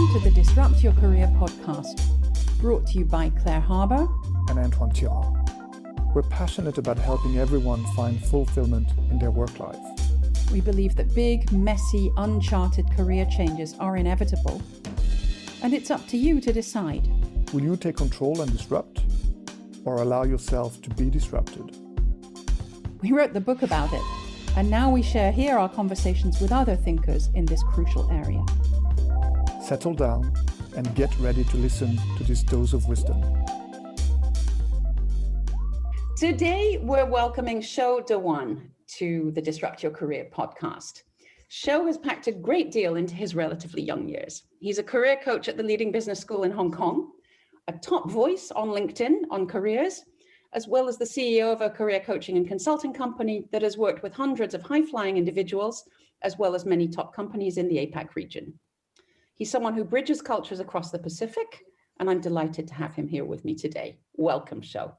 Welcome to the Disrupt Your Career podcast, brought to you by Claire Harbour and Antoine Tirant. We're passionate about helping everyone find fulfillment in their work life. We believe that big, messy, uncharted career changes are inevitable, and it's up to you to decide. Will you take control and disrupt, or allow yourself to be disrupted? We wrote the book about it, and now we share here our conversations with other thinkers in this crucial area. Settle down and get ready to listen to this dose of wisdom. Today, we're welcoming Dewan to the Disrupt Your Career podcast. Sho has packed a great deal into his relatively young years. He's a career coach at the leading business school in Hong Kong, a top voice on LinkedIn on careers, as well as the CEO of a career coaching and consulting company that has worked with hundreds of high-flying individuals, as well as many top companies in the APAC region. He's someone who bridges cultures across the Pacific, and I'm delighted to have him here with me today. Welcome, Sho.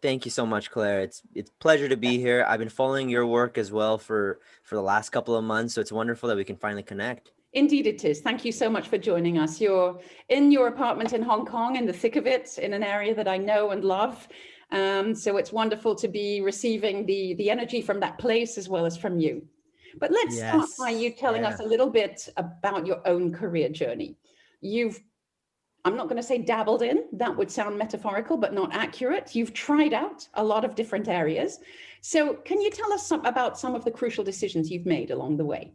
Thank you so much, Claire. It's a pleasure to be here. I've been following your work as well for the last couple of months, so it's wonderful that we can finally connect. Indeed it is. Thank you so much for joining us. You're in your apartment in Hong Kong, in the thick of it, in an area that I know and love. So it's wonderful to be receiving the energy from that place as well as from you. But let's start by you telling us a little bit about your own career journey. I'm not going to say dabbled in, that would sound metaphorical, but not accurate. You've tried out a lot of different areas. So can you tell us about some of the crucial decisions you've made along the way?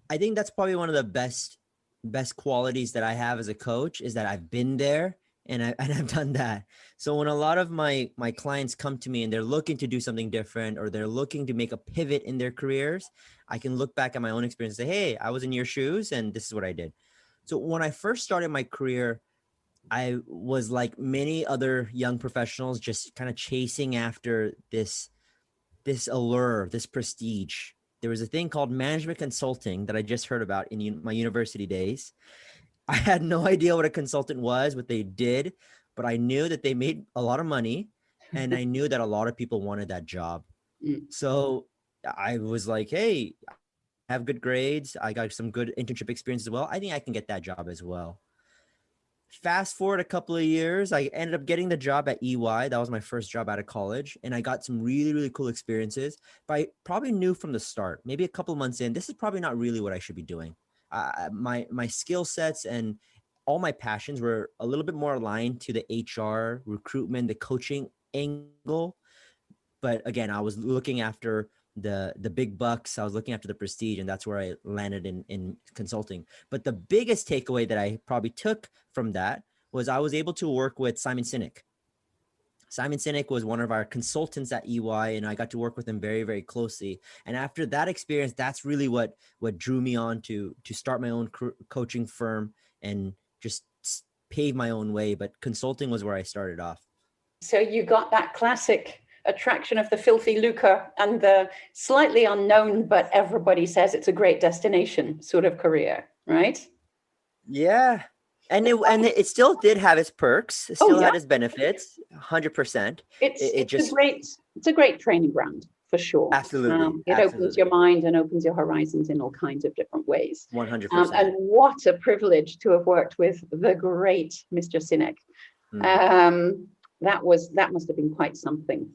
I think that's probably one of the best qualities that I have as a coach is that I've been there and I've done that. So when a lot of my clients come to me and they're looking to do something different or they're looking to make a pivot in their careers, I can look back at my own experience and say, hey, I was in your shoes and this is what I did. So when I first started my career, I was like many other young professionals, just kind of chasing after this allure, this prestige. There was a thing called management consulting that I just heard about in my university days. I had no idea what a consultant was, what they did, but I knew that they made a lot of money and I knew that a lot of people wanted that job. So I was like, hey, I have good grades. I got some good internship experience as well. I think I can get that job as well. Fast forward a couple of years, I ended up getting the job at EY. That was my first job out of college. And I got some really, really cool experiences. But I probably knew from the start, maybe a couple of months in, this is probably not really what I should be doing. My skill sets and all my passions were a little bit more aligned to the HR, recruitment, the coaching angle. But again, I was looking after the big bucks. I was looking after the prestige, and that's where I landed in consulting. But the biggest takeaway that I probably took from that was I was able to work with Simon Sinek. Simon Sinek was one of our consultants at EY, and I got to work with him very, very closely. And after that experience, that's really what drew me on to start my own coaching firm and just pave my own way. But consulting was where I started off. So you got that classic attraction of the filthy lucre and the slightly unknown, but everybody says it's a great destination sort of career, right? Yeah. And it still did have its perks. It still had its benefits, 100%. It's a great training ground for sure. Absolutely. It opens your mind and opens your horizons in all kinds of different ways. 100%. And what a privilege to have worked with the great Mr. Sinek. That must have been quite something.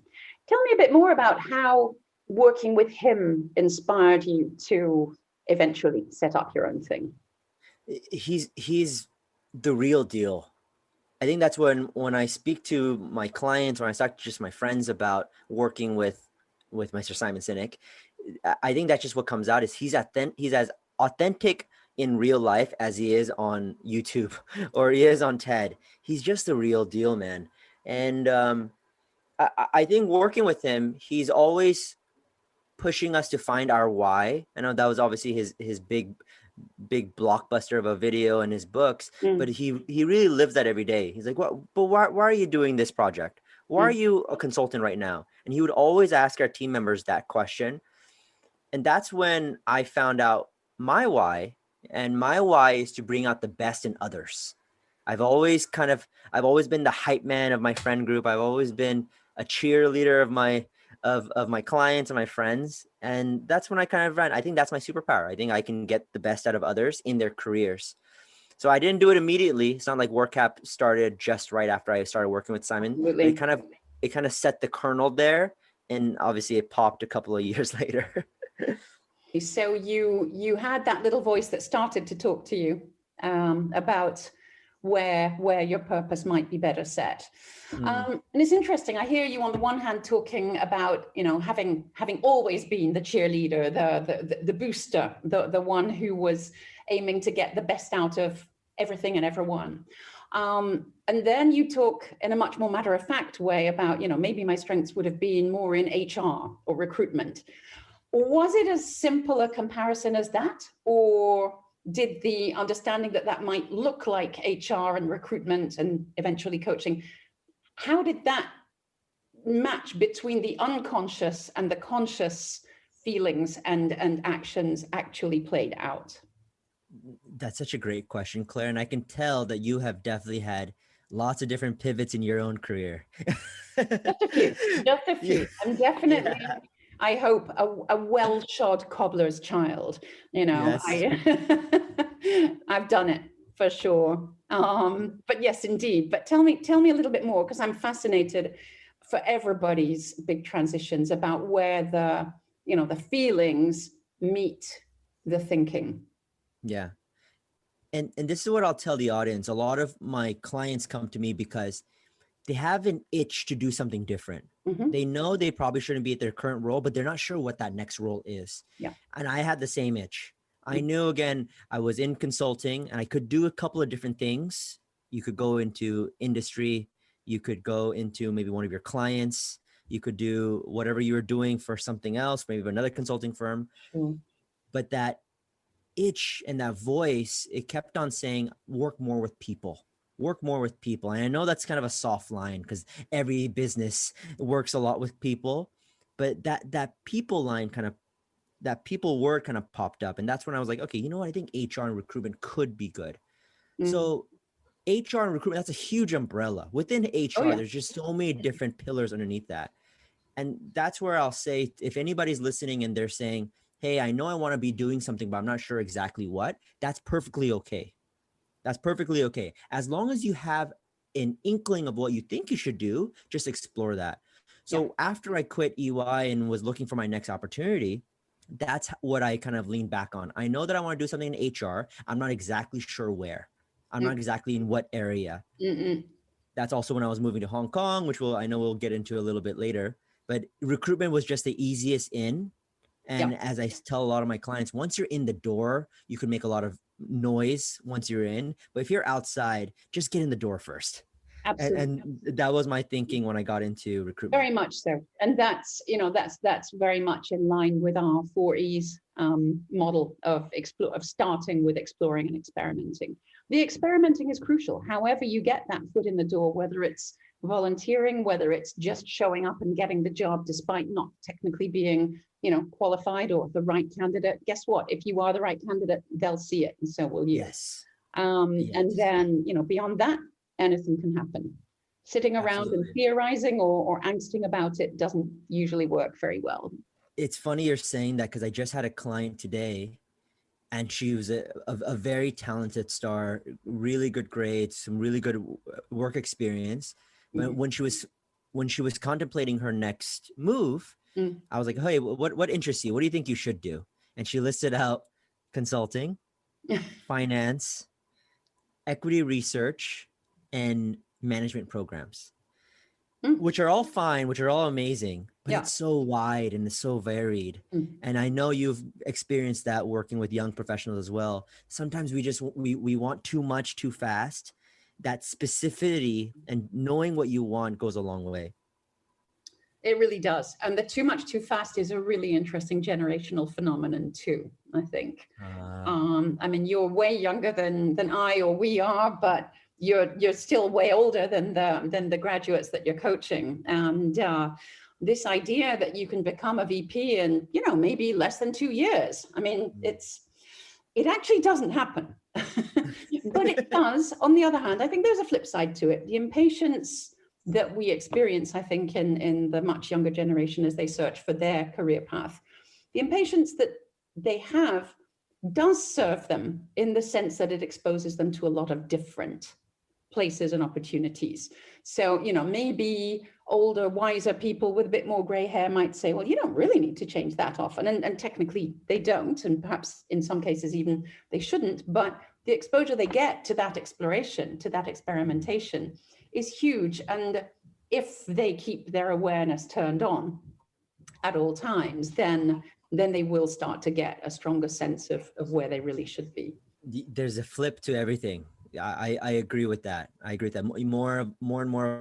Tell me a bit more about how working with him inspired you to eventually set up your own thing. He's the real deal. I think that's when I speak to my clients, when I talk to just my friends about working with Mr. Simon Sinek, I think that's just what comes out is he's as authentic in real life as he is on YouTube or he is on TED. He's just the real deal, man. And I think working with him, he's always pushing us to find our why. I know that was obviously his big blockbuster of a video and his books, but he really lives that every day. He's like, why are you doing this project? Why are you a consultant right now? And he would always ask our team members that question. And that's when I found out my why. And my why is to bring out the best in others. I've always been the hype man of my friend group. I've always been a cheerleader of my clients and my friends. And that's when I kind of ran. I think that's my superpower. I think I can get the best out of others in their careers. So I didn't do it immediately. It's not like Workhap started just right after I started working with Simon. But Absolutely. it kind of set the kernel there, and obviously it popped a couple of years later. So you had that little voice that started to talk to you about where your purpose might be better set. And it's interesting. I hear you on the one hand talking about, you know, having always been the cheerleader, the booster, the one who was aiming to get the best out of everything and everyone. And then you talk in a much more matter of fact way about, you know, maybe my strengths would have been more in HR or recruitment. Was it as simple a comparison as that, or did the understanding that that might look like HR and recruitment and eventually coaching, how did that match between the unconscious and the conscious feelings and actions actually played out? That's such a great question, Claire. And I can tell that you have definitely had lots of different pivots in your own career. Just a few, just a few. Yeah. I'm definitely, yeah. I hope, a well-shod cobbler's child. You know, Yes. I've done it for sure. But yes, indeed. But tell me a little bit more, because I'm fascinated for everybody's big transitions about where the, you know, the feelings meet the thinking. Yeah. And this is what I'll tell the audience. A lot of my clients come to me because they have an itch to do something different. Mm-hmm. They know they probably shouldn't be at their current role, but they're not sure what that next role is. Yeah. And I had the same itch. I knew, again, I was in consulting and I could do a couple of different things. You could go into industry. You could go into maybe one of your clients. You could do whatever you were doing for something else, maybe another consulting firm. Sure. But that itch and that voice, it kept on saying, work more with people. Work more with people. And I know that's kind of a soft line because every business works a lot with people, but that people line kind of, that people word kind of popped up. And that's when I was like, okay, you know what? I think HR and recruitment could be good. So HR and recruitment, that's a huge umbrella. Within HR, there's just so many different pillars underneath that. And that's where I'll say, if anybody's listening and they're saying, hey, I know I want to be doing something, but I'm not sure exactly what, that's perfectly okay. That's perfectly okay. As long as you have an inkling of what you think you should do, just explore that. So after I quit EY and was looking for my next opportunity, that's what I kind of leaned back on. I know that I want to do something in HR. I'm not exactly sure where. I'm not exactly in what area. That's also when I was moving to Hong Kong, which I know we'll get into a little bit later. But recruitment was just the easiest in. And as I tell a lot of my clients, once you're in the door, you can make a lot of noise once you're in. But if you're outside, just get in the door first. Absolutely. And that was my thinking when I got into recruitment. Very much so. And that's, you know, that's very much in line with our 4Es model of starting with exploring and experimenting. The experimenting is crucial. However you get that foot in the door, whether it's volunteering, whether it's just showing up and getting the job despite not technically being, you know, qualified or the right candidate. Guess what? If you are the right candidate, they'll see it, and so will you. Yes. And then, you know, beyond that, anything can happen. Sitting around and theorizing or angsting about it doesn't usually work very well. It's funny you're saying that because I just had a client today, and she was a very talented star, really good grades, some really good work experience. But when she was contemplating her next move, I was like, hey, what interests you? What do you think you should do? And she listed out consulting, finance, equity research, and management programs, which are all fine, which are all amazing, but it's so wide and it's so varied. And I know you've experienced that working with young professionals as well. Sometimes we want too much too fast. That specificity and knowing what you want goes a long way. It really does. And the too much too fast is a really interesting generational phenomenon too, I think. I mean, you're way younger than I or we are, but you're still way older than the graduates that you're coaching. And this idea that you can become a VP in, you know, maybe less than 2 years. I mean, it actually doesn't happen. But it does. On the other hand, I think there's a flip side to it. The impatience that we experience, I think, in the much younger generation as they search for their career path, the impatience that they have does serve them in the sense that it exposes them to a lot of different places and opportunities. So, maybe older, wiser people with a bit more gray hair might say, well, you don't really need to change that often. And technically they don't. And perhaps in some cases, even they shouldn't. But the exposure they get to that exploration, to that experimentation is huge. And if they keep their awareness turned on at all times, then they will start to get a stronger sense of where they really should be. There's a flip to everything. I agree with that. I agree with that. More and more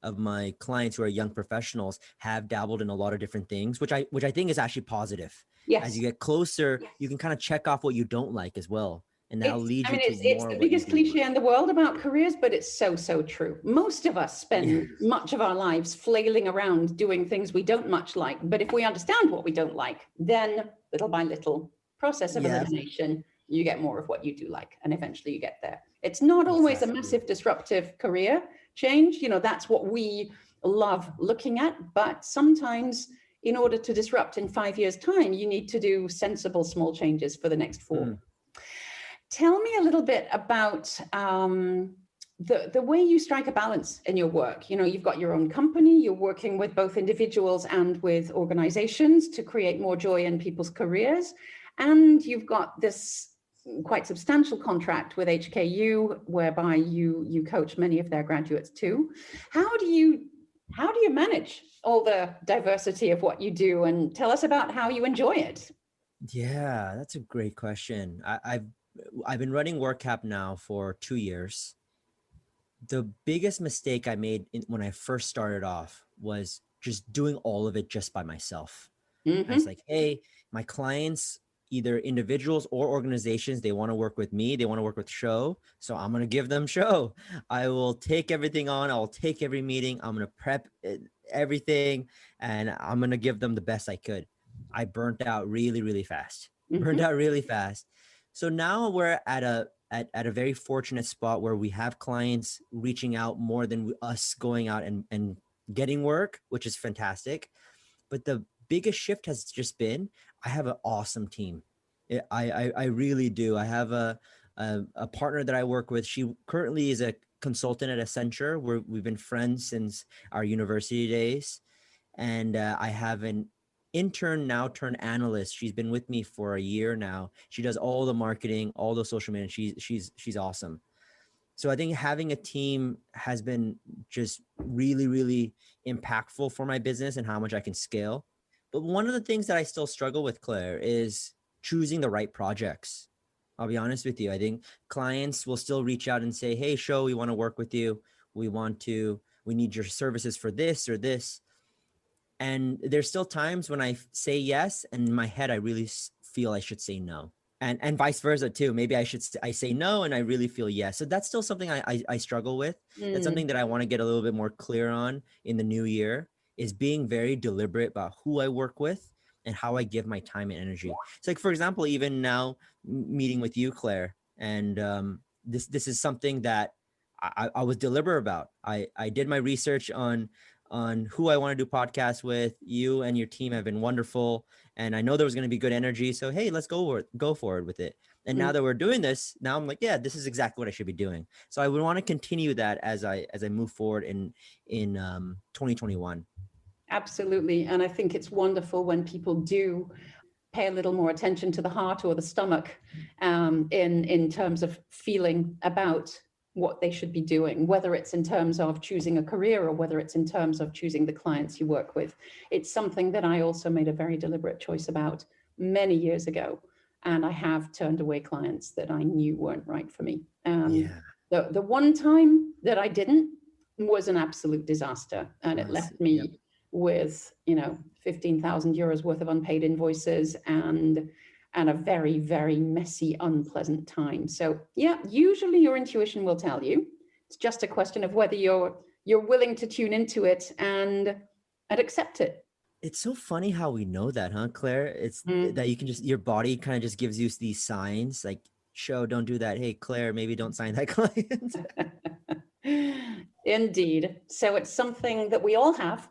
of my clients who are young professionals have dabbled in a lot of different things, which I think is actually positive. Yes. As you get closer, you can kind of check off what you don't like as well. And that'll lead you to more. It's the biggest cliche in the world about careers, but it's so true. Most of us spend much of our lives flailing around doing things we don't much like. But if we understand what we don't like, then little by little, process of elimination, you get more of what you do like, and eventually you get there. It's not always a massive disruptive career change. That's what we love looking at. But sometimes in order to disrupt in 5 years' time, you need to do sensible small changes for the next 4. Tell me a little bit about the way you strike a balance in your work. You've got your own company, you're working with both individuals and with organizations to create more joy in people's careers. And you've got this quite substantial contract with HKU, whereby you coach many of their graduates too. How do you manage all the diversity of what you do? And tell us about how you enjoy it. Yeah, that's a great question. I've been running Workhap now for 2 years. The biggest mistake I made when I first started off was just doing all of it just by myself. I was like, hey, my clients, either individuals or organizations, they want to work with me, they want to work with Show, so I'm going to give them Show. I will take everything on, I'll take every meeting, I'm going to prep everything, and I'm going to give them the best I could. I burnt out really fast. So now we're at a very fortunate spot where we have clients reaching out more than us going out and getting work, which is fantastic. But the biggest shift has just been, I have an awesome team. I really do. I have a partner that I work with. She currently is a consultant at Accenture, where we've been friends since our university days. And I have an intern now turned analyst. She's been with me for a year now. She does all the marketing, all the social media. She's awesome. So I think having a team has been just really impactful for my business and how much I can scale. But one of the things that I still struggle with, Claire, is choosing the right projects. I'll be honest with you. I think clients will still reach out and say, hey, Show, we want to work with you. We need your services for this or this. And there's still times when I say yes, and in my head, I really feel I should say no. And vice versa too. Maybe I say no, and I really feel yes. So that's still something I struggle with. That's something that I want to get a little bit more clear on in the new year, is being very deliberate about who I work with and how I give my time and energy. So like, for example, even now meeting with you, Claire, and this is something that I was deliberate about. I did my research on who I want to do podcasts with. You and your team have been wonderful, and I know there was going to be good energy. So, hey, let's go forward with it. And now that we're doing this, now I'm like, yeah, this is exactly what I should be doing. So I would want to continue that as I move forward in 2021. Absolutely. And I think it's wonderful when people do pay a little more attention to the heart or the stomach in terms of feeling about what they should be doing, whether it's in terms of choosing a career or whether it's in terms of choosing the clients you work with. It's something that I also made a very deliberate choice about many years ago. And I have turned away clients that I knew weren't right for me. The one time that I didn't was an absolute disaster. And it left me with, 15,000 euros worth of unpaid invoices and a very, very messy, unpleasant time. So yeah, usually your intuition will tell you. It's just a question of whether you're willing to tune into it and accept it. It's so funny how we know that, huh, Claire? It's that you can your body kind of just gives you these signs like, Show, don't do that. Hey, Claire, maybe don't sign that client. Indeed. So it's something that we all have.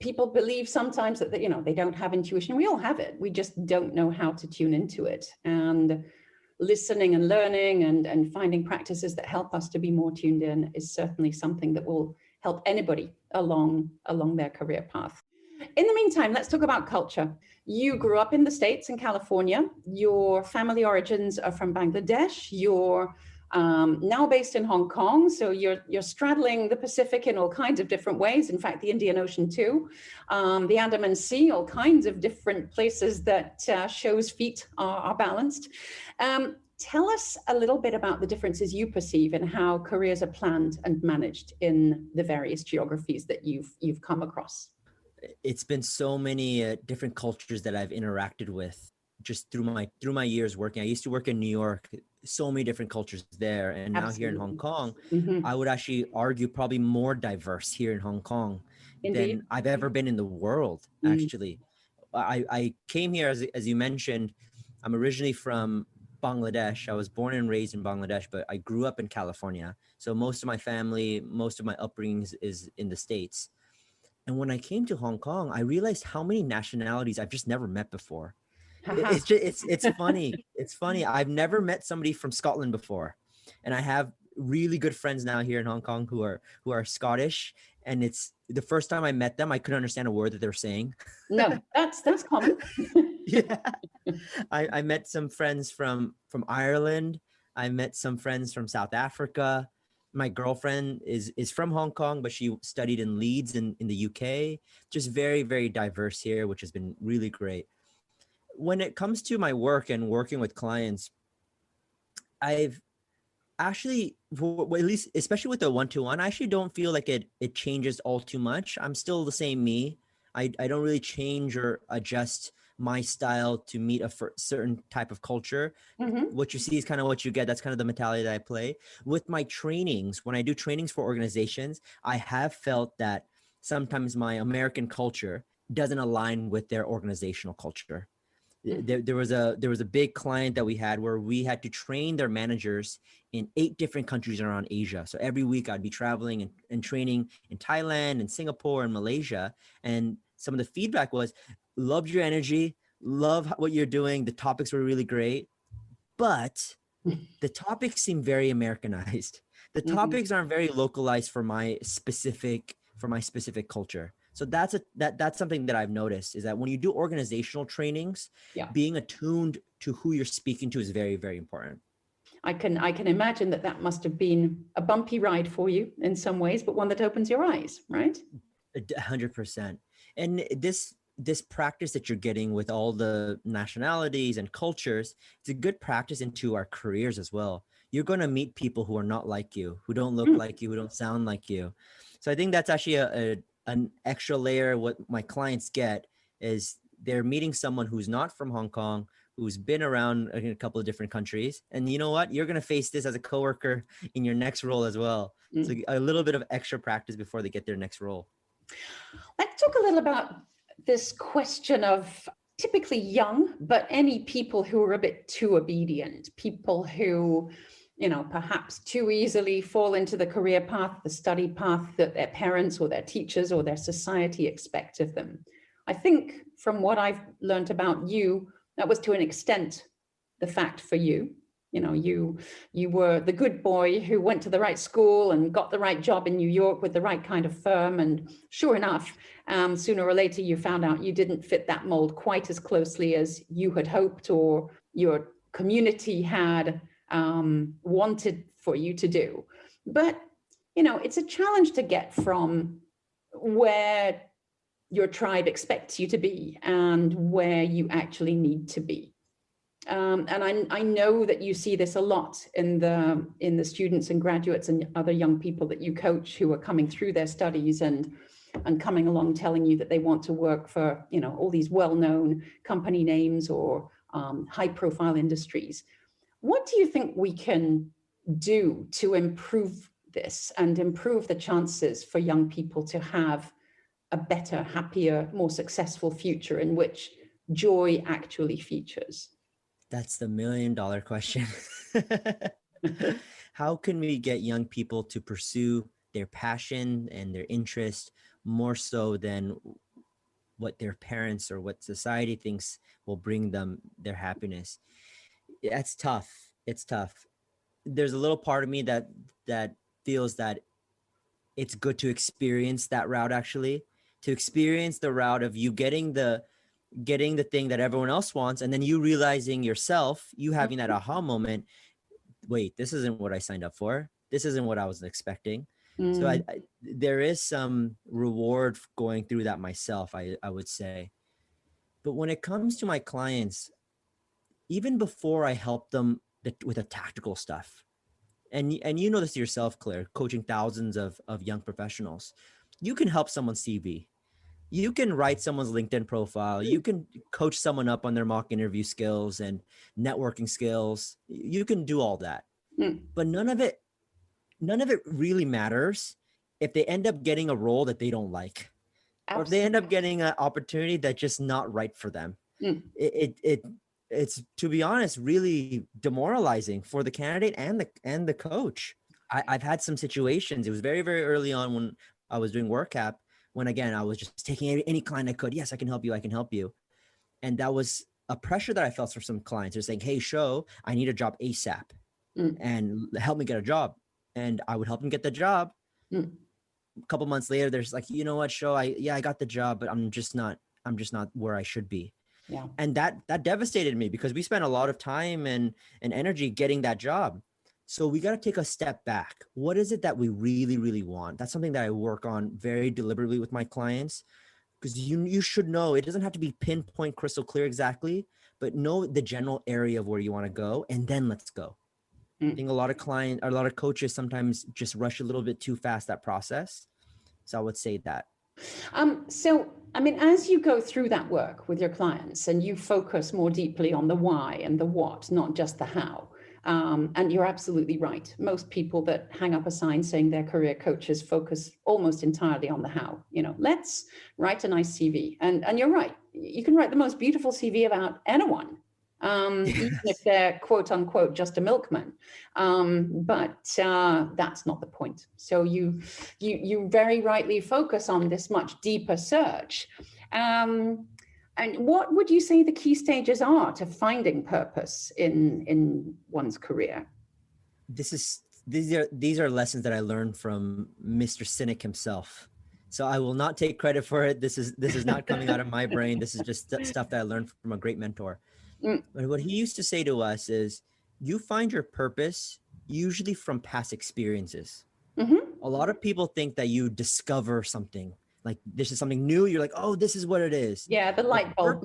people believe sometimes that, they don't have intuition. We all have it. We just don't know how to tune into it. And listening and learning and finding practices that help us to be more tuned in is certainly something that will help anybody along their career path. In the meantime, let's talk about culture. You grew up in the States, in California. Your family origins are from Bangladesh. You're now based in Hong Kong, so you're straddling the Pacific in all kinds of different ways. In fact, the Indian Ocean too, the Andaman Sea, all kinds of different places that shows feet are balanced. Tell us a little bit about the differences you perceive in how careers are planned and managed in the various geographies that you've come across. It's been so many different cultures that I've interacted with just through my years working. I used to work in New York, so many different cultures there. And now here in Hong Kong, I would actually argue probably more diverse here in Hong Kong than I've ever been in the world, actually. I came here, as you mentioned, I'm originally from Bangladesh. I was born and raised in Bangladesh, but I grew up in California. So most of my family, most of my upbringing is in the States. And when I came to Hong Kong, I realized how many nationalities I've just never met before. It's funny. It's funny. I've never met somebody from Scotland before. And I have really good friends now here in Hong Kong who are Scottish. And it's the first time I met them, I couldn't understand a word that they're saying. No, that's common. Yeah. I met some friends from Ireland. I met some friends from South Africa. My girlfriend is from Hong Kong, but she studied in Leeds in the UK. Just very, very diverse here, which has been really great. When it comes to my work and working with clients, I've actually, at least, especially with the one-to-one, I actually don't feel like it changes all too much. I'm still the same me. I don't really change or adjust my style to meet a certain type of culture. What you see is kind of what you get. That's kind of the mentality that I play. With my trainings, when I do trainings for organizations, I have felt that sometimes my American culture doesn't align with their organizational culture. There was a big client that we had where we had to train their managers in 8 different countries around Asia. So every week I'd be traveling and training in Thailand and Singapore and Malaysia. And some of the feedback was, loved your energy, love what you're doing. The topics were really great, but the topics seem very Americanized. The topics aren't very localized for my specific culture. So that's something that I've noticed, is that when you do organizational trainings, being attuned to who you're speaking to is very, very important. I can imagine that must have been a bumpy ride for you in some ways, but one that opens your eyes, right? 100%. And this practice that you're getting with all the nationalities and cultures, it's a good practice into our careers as well. You're going to meet people who are not like you, who don't look like you, who don't sound like you. So I think that's actually an extra layer. What my clients get is they're meeting someone who's not from Hong Kong, who's been around in a couple of different countries. And you know what? You're going to face this as a coworker in your next role as well. So a little bit of extra practice before they get their next role. Let's talk a little about this question of typically young, but any people who are a bit too obedient, people who, perhaps too easily fall into the career path, the study path that their parents or their teachers or their society expect of them. I think from what I've learned about you, that was to an extent the fact for you. You were the good boy who went to the right school and got the right job in New York with the right kind of firm. And sure enough, sooner or later, you found out you didn't fit that mold quite as closely as you had hoped or your community had wanted for you to do. But, it's a challenge to get from where your tribe expects you to be and where you actually need to be. And I know that you see this a lot in the students and graduates and other young people that you coach who are coming through their studies and coming along telling you that they want to work for, all these well-known company names or high-profile industries. What do you think we can do to improve this and improve the chances for young people to have a better, happier, more successful future in which joy actually features? That's the $1 million question. How can we get young people to pursue their passion and their interest more so than what their parents or what society thinks will bring them their happiness. That's tough. It's tough. There's a little part of me that feels that it's good to experience that route, actually, to experience the route of you getting the thing that everyone else wants, and then you realizing yourself, you having that aha moment, wait, this isn't what I signed up for. This isn't what I was expecting. So there is some reward going through that myself, I would say. But when it comes to my clients, even before I help them with the tactical stuff, and you know this yourself, Claire, coaching thousands of young professionals, you can help someone's CV. You can write someone's LinkedIn profile. You can coach someone up on their mock interview skills and networking skills. You can do all that. But none of it really matters if they end up getting a role that they don't like. Absolutely. Or if they end up getting an opportunity that's just not right for them. It's, to be honest, really demoralizing for the candidate and the coach. I've had some situations. It was very, very early on when I was doing Workhap, when again, I was just taking any client I could. Yes, I can help you. I can help you. And that was a pressure that I felt from some clients. They're saying, hey, Sho, I need a job ASAP and help me get a job. And I would help them get the job. A couple months later, there's like, you know what, Sho, I got the job, but I'm just not where I should be. Yeah. And that devastated me, because we spent a lot of time and energy getting that job. So we got to take a step back. What is it that we really, really want? That's something that I work on very deliberately with my clients, because you should know. It doesn't have to be pinpoint crystal clear exactly, but know the general area of where you want to go, and then let's go. I think a lot of coaches sometimes just rush a little bit too fast that process. So I would say that. So, I mean, as you go through that work with your clients and you focus more deeply on the why and the what, not just the how, and you're absolutely right. Most people that hang up a sign saying they're career coaches focus almost entirely on the how. You know, let's write a nice CV. And you're right. You can write the most beautiful CV about anyone. Even if they're quote unquote just a milkman, but that's not the point. So you very rightly focus on this much deeper search. And what would you say the key stages are to finding purpose in one's career? These are lessons that I learned from Mr. Sinek himself. So I will not take credit for it. This is not coming out of my brain. This is just stuff that I learned from a great mentor. But what he used to say to us is, you find your purpose usually from past experiences. A lot of people think that you discover something, like this is something new. You're like, oh, this is what it is. Yeah, the light bulb.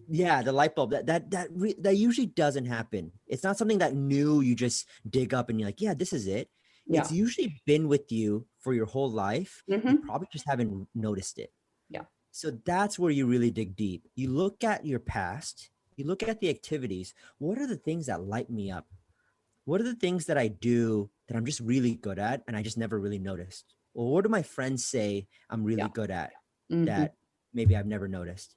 Yeah, the light bulb. That usually doesn't happen. It's not something that new you just dig up and you're like, yeah, this is it. Yeah. It's usually been with you for your whole life. You probably just haven't noticed it. Yeah. So that's where you really dig deep. You look at your past. You look at the activities. What are the things that light me up? What are the things that I do that I'm just really good at and I just never really noticed? Or what do my friends say I'm really good at that maybe I've never noticed?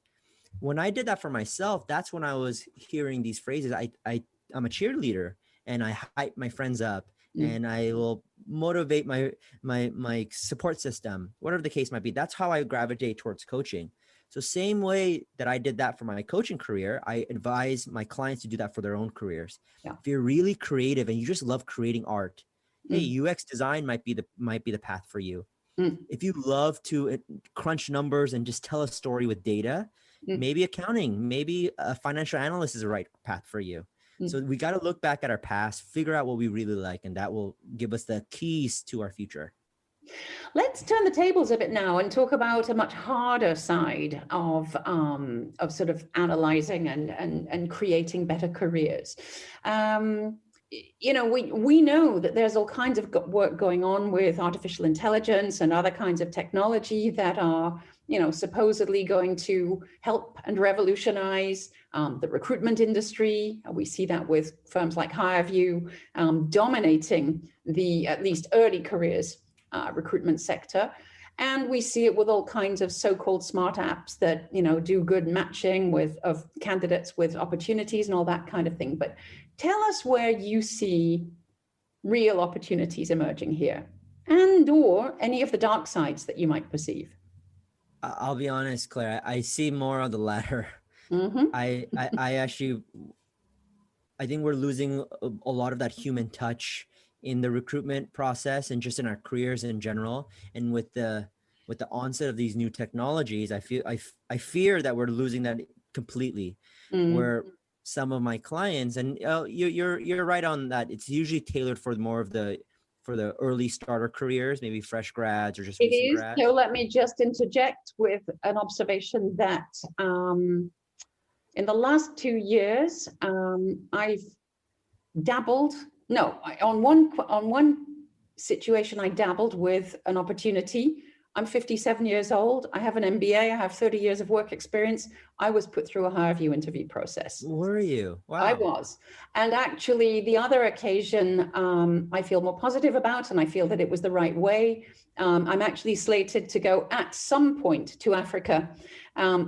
When I did that for myself, that's when I was hearing these phrases. I'm a cheerleader, and I hype my friends up, and I will motivate my support system, whatever the case might be. That's how I gravitate towards coaching. So same way that I did that for my coaching career, I advise my clients to do that for their own careers. Yeah. If you're really creative and you just love creating art, hey, UX design might be the path for you. If you love to crunch numbers and just tell a story with data, maybe accounting, maybe a financial analyst is the right path for you. So we got to look back at our past, figure out what we really like, and that will give us the keys to our future. Let's turn the tables a bit now and talk about a much harder side of sort of analyzing and creating better careers. You know, we know that there's all kinds of work going on with artificial intelligence and other kinds of technology that are, you know, supposedly going to help and revolutionize the recruitment industry. We see that with firms like HireVue dominating the at least early careers recruitment sector. And we see it with all kinds of so-called smart apps that, you know, do good matching of candidates with opportunities and all that kind of thing. But tell us where you see real opportunities emerging here, and or any of the dark sides that you might perceive. I'll be honest, Claire, I see more of the latter. Mm-hmm. I actually, I think we're losing a lot of that human touch in the recruitment process and just in our careers in general. And with the onset of these new technologies, I fear that we're losing that completely. Where some of my clients, and you're right on that, it's usually tailored for more of the early starter careers, maybe fresh grads or just It recent is. grads. So let me just interject with an observation that in the last 2 years, I've dabbled. No, on one situation, I dabbled with an opportunity. I'm 57 years old. I have an MBA. I have 30 years of work experience. I was put through a HireVue interview process. Were you? Wow. I was. And actually, the other occasion I feel more positive about, and I feel that it was the right way. I'm actually slated to go at some point to Africa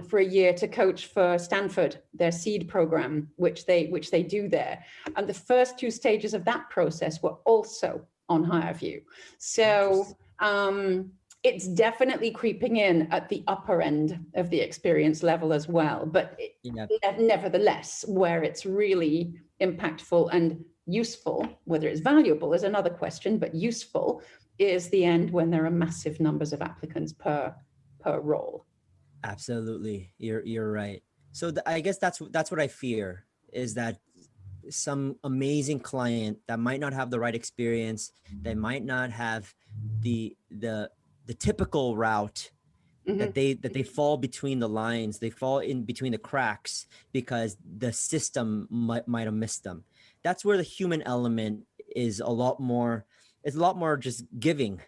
for a year to coach for Stanford, their seed program, which they do there. And the first 2 stages of that process were also on HireVue. So it's definitely creeping in at the upper end of the experience level as well. But nevertheless, where it's really impactful and useful, whether it's valuable is another question, but useful is the end when there are massive numbers of applicants per role. Absolutely. You're right. So I guess that's what I fear, is that some amazing client that might not have the right experience, they might not have the typical route, that they fall between the lines, they fall in between the cracks because the system might have missed them. That's where the human element is a lot more just giving.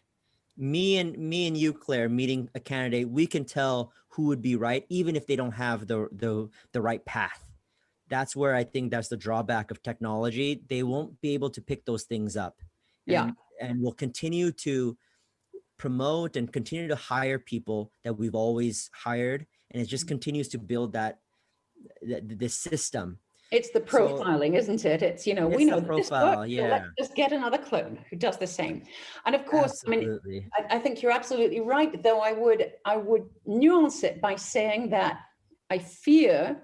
Me and you, Claire, meeting a candidate, we can tell who would be right, even if they don't have the right path. That's where I think that's the drawback of technology. They won't be able to pick those things up. And we'll continue to promote and continue to hire people that we've always hired. And it just continues to build this system. It's the profiling, isn't it? It's, we know that this works, so let's just get another clone who does the same. And of course, absolutely. I think you're absolutely right, though I would nuance it by saying that I fear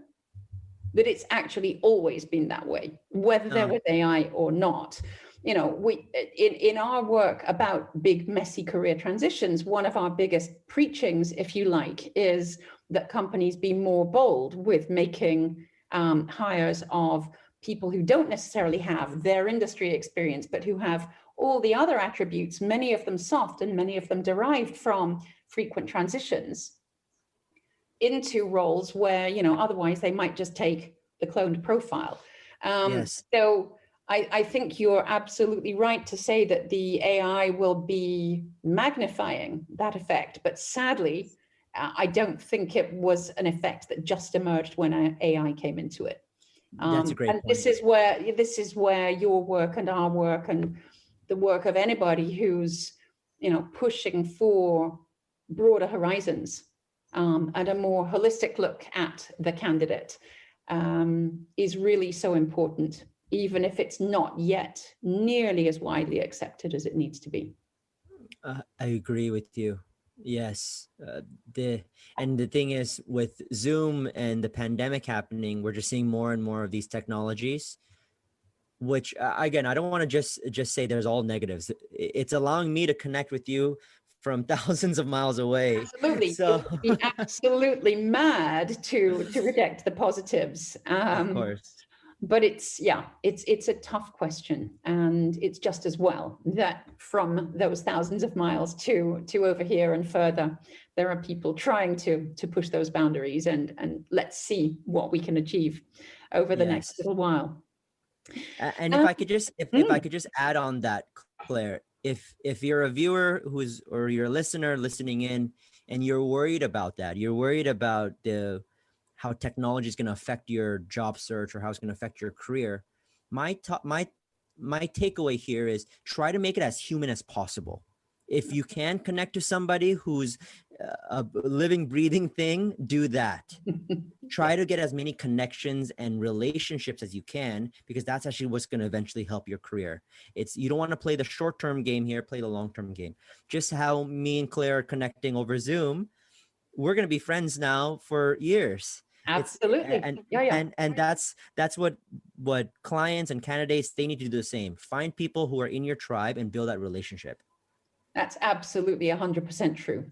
that it's actually always been that way, whether there was AI or not. We in our work about big, messy career transitions, one of our biggest preachings, if you like, is that companies be more bold with making hires of people who don't necessarily have their industry experience, but who have all the other attributes, many of them soft and many of them derived from frequent transitions into roles where, otherwise they might just take the cloned profile. So I think you're absolutely right to say that the AI will be magnifying that effect, but sadly, I don't think it was an effect that just emerged when AI came into it. That's a great point. This is where your work and our work and the work of anybody who's, pushing for broader horizons and a more holistic look at the candidate is really so important, even if it's not yet nearly as widely accepted as it needs to be. I agree with you. Yes. The thing is, with Zoom and the pandemic happening, we're just seeing more and more of these technologies, which again, I don't want to just say there's all negatives. It's allowing me to connect with you from thousands of miles away. Absolutely. So you'd be absolutely mad to reject the positives. Of course. But it's a tough question, and it's just as well that from those thousands of miles to over here and further, there are people trying to push those boundaries, and let's see what we can achieve over the next little while. And if I could just add on that, Claire, if you're a viewer or you're a listener listening in, and you're worried about that, you're worried about how technology is going to affect your job search or how it's going to affect your career, my takeaway here is try to make it as human as possible. If you can connect to somebody who's a living, breathing thing, do that. Try to get as many connections and relationships as you can, because that's actually what's going to eventually help your career. You don't want to play the short-term game here, play the long-term game. Just how me and Claire are connecting over Zoom, we're going to be friends now for years. Absolutely. And that's what clients and candidates, they need to do the same. Find people who are in your tribe and build that relationship. That's absolutely 100% true.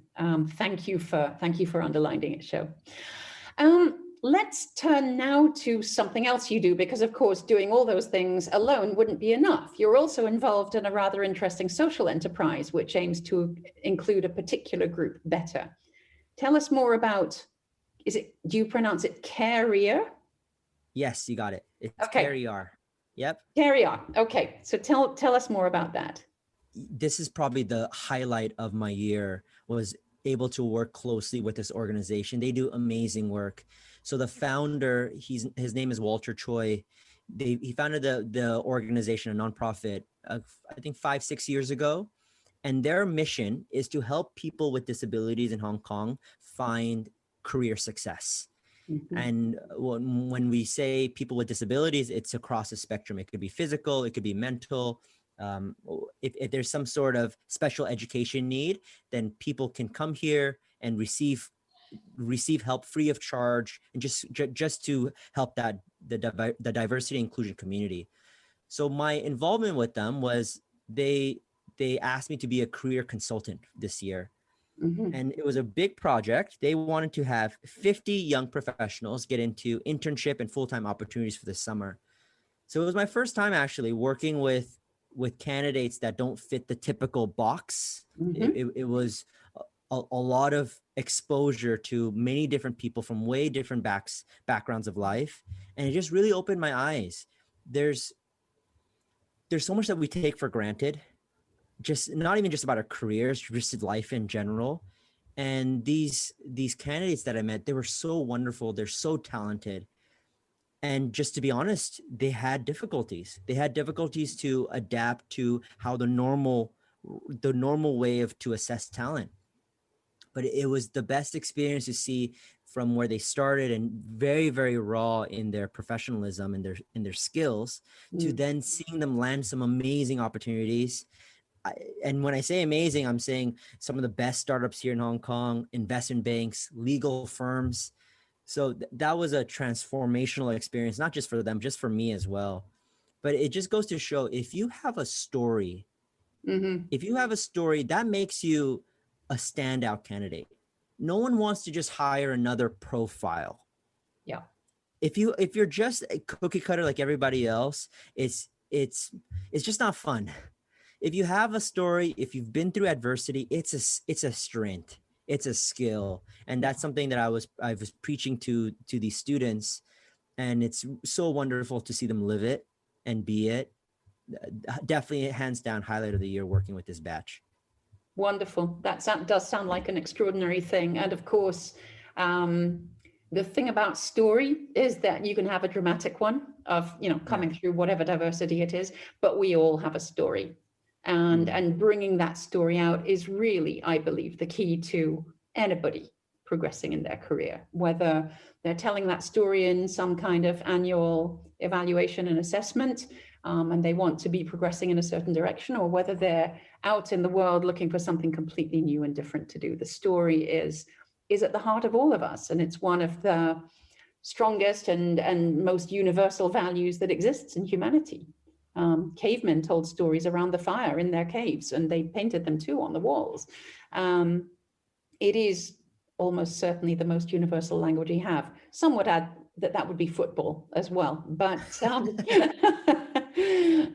Thank you for underlining it, Sho. Let's turn now to something else you do, because of course, doing all those things alone wouldn't be enough. You're also involved in a rather interesting social enterprise, which aims to include a particular group better. Tell us more about, do you pronounce it Carrier? Yes, you got it. It's okay. Carrier. Yep. Carrier. Okay. So tell us more about that. This is probably the highlight of my year, was able to work closely with this organization. They do amazing work. So the founder, his name is Walter Choi. He founded the organization, a nonprofit, I think 5-6 years ago. And their mission is to help people with disabilities in Hong Kong find career success. Mm-hmm. And when we say people with disabilities, it's across the spectrum. It could be physical, it could be mental. If there's some sort of special education need, then people can come here and receive help free of charge, and just to help the diversity inclusion community. So my involvement with them was they asked me to be a career consultant this year. Mm-hmm. And it was a big project. They wanted to have 50 young professionals get into internship and full-time opportunities for the summer. So it was my first time actually working with candidates that don't fit the typical box. Mm-hmm. It was a lot of exposure to many different people from way different backgrounds of life. And it just really opened my eyes. There's so much that we take for granted, just not even just about our careers, just life in general. And these candidates that I met, they were so wonderful. They're so talented. And just to be honest, they had difficulties. They had difficulties to adapt to how the normal way to assess talent. But it was the best experience to see from where they started, and very, very raw in their professionalism and their skills, to then seeing them land some amazing opportunities. And when I say amazing, I'm saying some of the best startups here in Hong Kong, investment banks, legal firms. So that was a transformational experience, not just for them, just for me as well. But it just goes to show, if you have a story, that makes you a standout candidate. No one wants to just hire another profile. Yeah. If you're just a cookie cutter like everybody else, it's just not fun. If you have a story, if you've been through adversity, it's a strength, it's a skill. And that's something that I was preaching to these students. And it's so wonderful to see them live it and be it. Definitely, hands down, highlight of the year working with this batch. Wonderful. That does sound like an extraordinary thing. And of course, the thing about story is that you can have a dramatic one of, coming through whatever diversity it is, but we all have a story. And bringing that story out is really, I believe, the key to anybody progressing in their career, whether they're telling that story in some kind of annual evaluation and assessment, and they want to be progressing in a certain direction, or whether they're out in the world looking for something completely new and different to do. The story is at the heart of all of us, and it's one of the strongest and most universal values that exists in humanity. Cavemen told stories around the fire in their caves, and they painted them too on the walls. It is almost certainly the most universal language we have. Some would add that would be football as well, but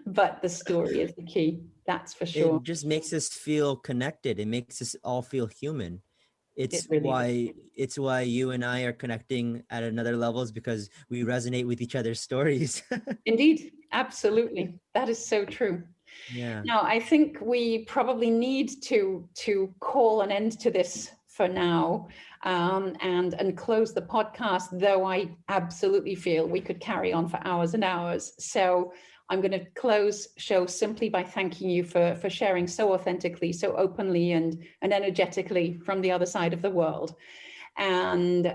but the story is the key, that's for sure. It just makes us feel connected. It makes us all feel human. It's why you and I are connecting at another level, is because we resonate with each other's stories. Indeed, absolutely. That is so true. Yeah. Now, I think we probably need to call an end to this for now, and close the podcast, though I absolutely feel we could carry on for hours and hours. So I'm going to close show simply by thanking you for sharing so authentically, so openly and energetically from the other side of the world. And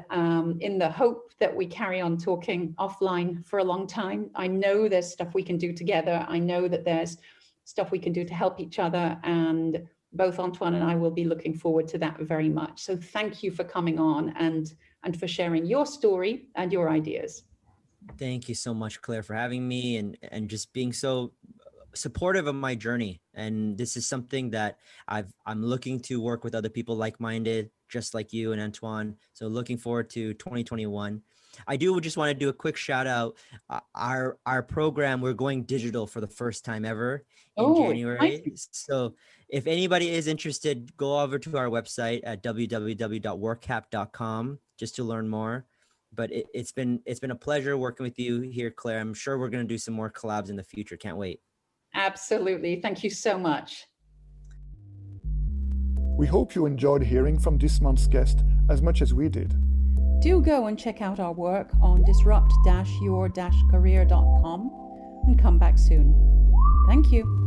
in the hope that we carry on talking offline for a long time. I know there's stuff we can do together. I know that there's stuff we can do to help each other. And both Antoine and I will be looking forward to that very much. So thank you for coming on and for sharing your story and your ideas. Thank you so much, Claire, for having me and just being so supportive of my journey. And this is something that I'm looking to work with other people like-minded, just like you and Antoine. So looking forward to 2021. I do just want to do a quick shout out. Our program, we're going digital for the first time ever in January. Exciting. So if anybody is interested, go over to our website at www.workhap.com just to learn more. But it's been a pleasure working with you here, Claire. I'm sure we're going to do some more collabs in the future. Can't wait. Absolutely. Thank you so much. We hope you enjoyed hearing from this month's guest as much as we did. Do go and check out our work on disrupt-your-career.com and come back soon. Thank you.